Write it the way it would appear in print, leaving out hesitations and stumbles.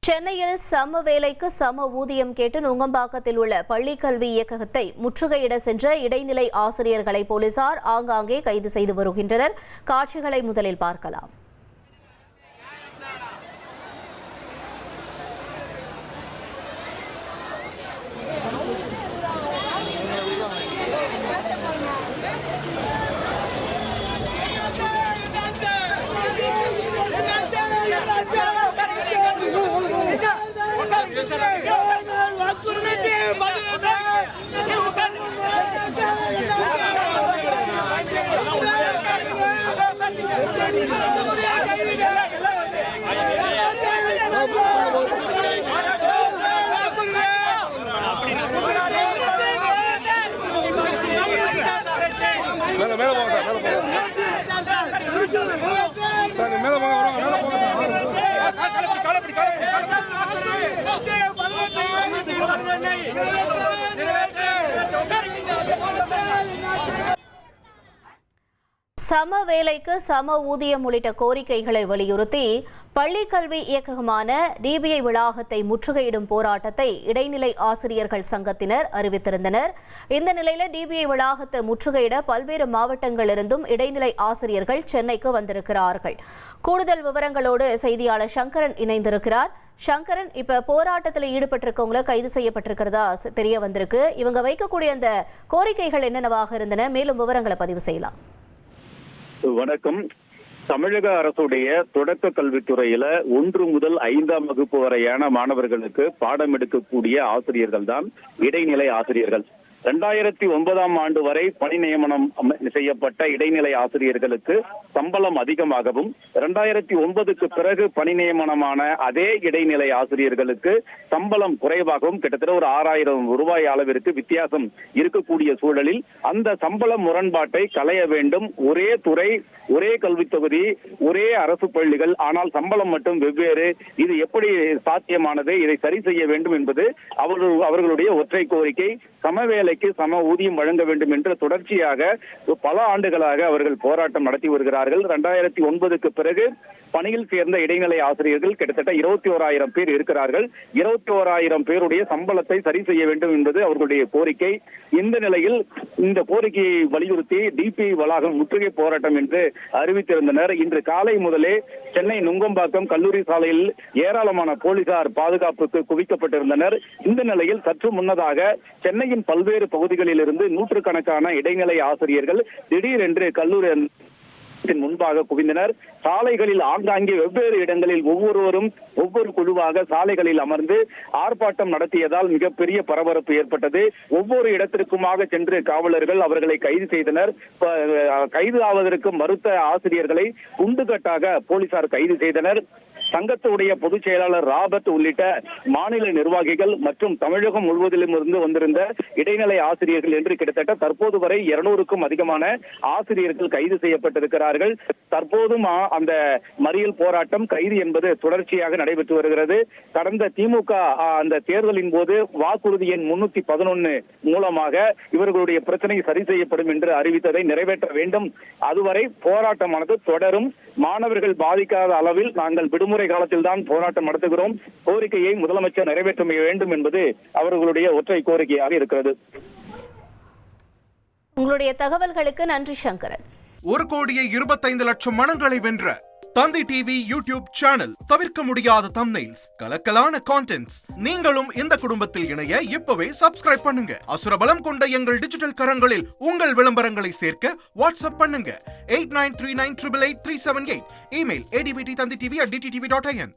சென்னையில் சம வேலைக்கு சம ஊதியம் கேட்டு நுங்கம்பாக்கத்தில் உள்ள பள்ளிக்கல்வி இயக்ககத்தை முற்றுகையிட சென்ற இடைநிலை ஆசிரியர்களை போலீசார் ஆங்காங்கே கைது செய்து வருகின்றனர். காட்சிகளை முதலில் பார்க்கலாம். சம வேலைக்கு சம ஊதியம் உள்ளிட்ட கோரிக்கைகளை வலியுறுத்தி பள்ளிக்கல்வி இயக்ககமான டிபிஐ வளாகத்தை முற்றுகையிடும் போராட்டத்தை இடைநிலை ஆசிரியர்கள் சங்கத்தினர் அறிவித்திருந்தனர். இந்த நிலையில டிபிஐ வளாகத்தை முற்றுகையிட பல்வேறு மாவட்டங்களிலிருந்தும் இடைநிலை ஆசிரியர்கள் சென்னைக்கு வந்திருக்கிறார்கள். கூடுதல் விவரங்களோடு செய்தியாளர் சங்கரன் இணைந்திருக்கிறார். சங்கரன், இப்ப போராட்டத்தில் ஈடுபட்டிருக்கவங்கள கைது செய்யப்பட்டிருக்கிறதா தெரிய வந்திருக்கு. இவங்க வைக்கக்கூடிய அந்த கோரிக்கைகள் என்னென்னவாக இருந்தன? மேலும் விவரங்களை பதிவு செய்யலாம். வணக்கம். தமிழக அரசுடைய தொடக்க கல்வித்துறையில 1 முதல் 5ஆம் வகுப்பு வரையான மாணவர்களுக்கு பாடம் எடுக்கக்கூடிய ஆசிரியர்கள் தான் இடைநிலை ஆசிரியர்கள். 2009ஆம் ஆண்டு வரை பணி நியமனம் செய்யப்பட்ட இடைநிலை ஆசிரியர்களுக்கு சம்பளம் அதிகமாகவும் 2009க்கு பிறகு பணி நியமனமான அதே இடைநிலை ஆசிரியர்களுக்கு சம்பளம் குறைவாகவும் கிட்டத்தட்ட ஒரு 6000 ரூபாய் அளவிற்கு வித்தியாசம் இருக்கக்கூடிய சூழலில் அந்த சம்பள முரண்பாட்டை களைய வேண்டும். ஒரே துறை, ஒரே கல்வித் தொகுதி, ஒரே அரசு பள்ளிகள், ஆனால் சம்பளம் மட்டும் வெவ்வேறு. இது எப்படி சாத்தியமானது? இதை சரி செய்ய வேண்டும் என்பது அவர்களுடைய ஒற்றை கோரிக்கை. சமவேளைக்கு சம ஊதியம் வழங்க வேண்டும் என்று தொடர்ச்சியாக பல ஆண்டுகளாக அவர்கள் போராட்டம் நடத்தி வருகிறார்கள். 2009க்கு பிறகு பணியில் சேர்ந்த இடைநிலை ஆசிரியர்கள் கிட்டத்தட்ட 21,000 பேர் இருக்கிறார்கள். 21,000 பேருடைய சம்பளத்தை சரி செய்ய வேண்டும் என்பது அவர்களுடைய கோரிக்கை. இந்த நிலையில் இந்த கோரிக்கையை வலியுறுத்தி டிபிஐ வளாகம் முற்றுகை போராட்டம் என்று அறிவித்திருந்தனர். இன்று காலை முதலே சென்னை நுங்கம்பாக்கம் கல்லூரி சாலையில் ஏராளமான போலீசார் பாதுகாப்புக்கு குவிக்கப்பட்டிருந்தனர். இந்த நிலையில் சற்று முன்னதாக சென்னையின் பல்வேறு பகுதிகளில் இருந்து நூற்றுக்கணக்கான இடைநிலை ஆசிரியர்கள் திடீரென்று கல்லூரி முன்பாக குவிந்தனர். சாலைகளில் ஆங்காங்கே வெவ்வேறு இடங்களில் ஒவ்வொருவரும் ஒவ்வொரு குழுவாக சாலைகளில் அமர்ந்து ஆர்ப்பாட்டம் நடத்தியதால் மிகப்பெரிய பரபரப்பு ஏற்பட்டது. ஒவ்வொரு இடத்திற்குமாக சென்று காவலர்கள் அவர்களை கைது செய்தனர். கைது ஆவதற்கு மறுத்த ஆசிரியர்களை குண்டுகட்டாக போலீசார் கைது செய்தனர். சங்கத்துடைய பொதுச் செயலாளர் ராபர்ட் உள்ளிட்ட மாநில நிர்வாகிகள் மற்றும் தமிழகம் முழுவதிலும் இருந்து வந்திருந்த இடைநிலை ஆசிரியர்கள் என்று கிட்டத்தட்ட தற்போது வரை 200க்கும் அதிகமான ஆசிரியர்கள் கைது செய்யப்பட்டிருக்கிறார்கள். தற்போதும் அந்த மறியல் போராட்டம், கைது என்பது தொடர்ச்சியாக நடைபெற்று வருகிறது. கடந்த திமுக அந்த தேர்தலின் போது வாக்குறுதி எண் 311 மூலமாக இவர்களுடைய பிரச்சனை சரி செய்யப்படும் என்று அறிவித்ததை நிறைவேற்ற வேண்டும். அதுவரை போராட்டமானது தொடரும். மாணவர்கள் பாதிக்காத அளவில் நாங்கள் விடுமுறை காலத்தில் தான் போராட்டம் நடத்துகிறோம். கோரிக்கையை முதலமைச்சர் நிறைவேற்ற வேண்டும் என்பது அவர்களுடைய ஒற்றை கோரிக்கையாக இருக்கிறது. உங்களுடைய தகவல்களுக்கு நன்றி சங்கரன். 1,25,00,000 மனங்களை வென்ற தந்தி டிவி யூடியூப் சேனல். தவிர்க்க முடியாத தம்ப்நெயில்ஸ், கலக்கலான கான்டென்ட்ஸ். நீங்களும் இந்த குடும்பத்தில் இணைய இப்பவே சப்ஸ்கிரைப் பண்ணுங்க. அசுரபலம் கொண்ட எங்கள் டிஜிட்டல் கரங்களில் உங்கள் விளம்பரங்களை சேர்க்க வாட்ஸ்அப் பண்ணுங்க. 8939888378. Email advtthanditv@dttv.in.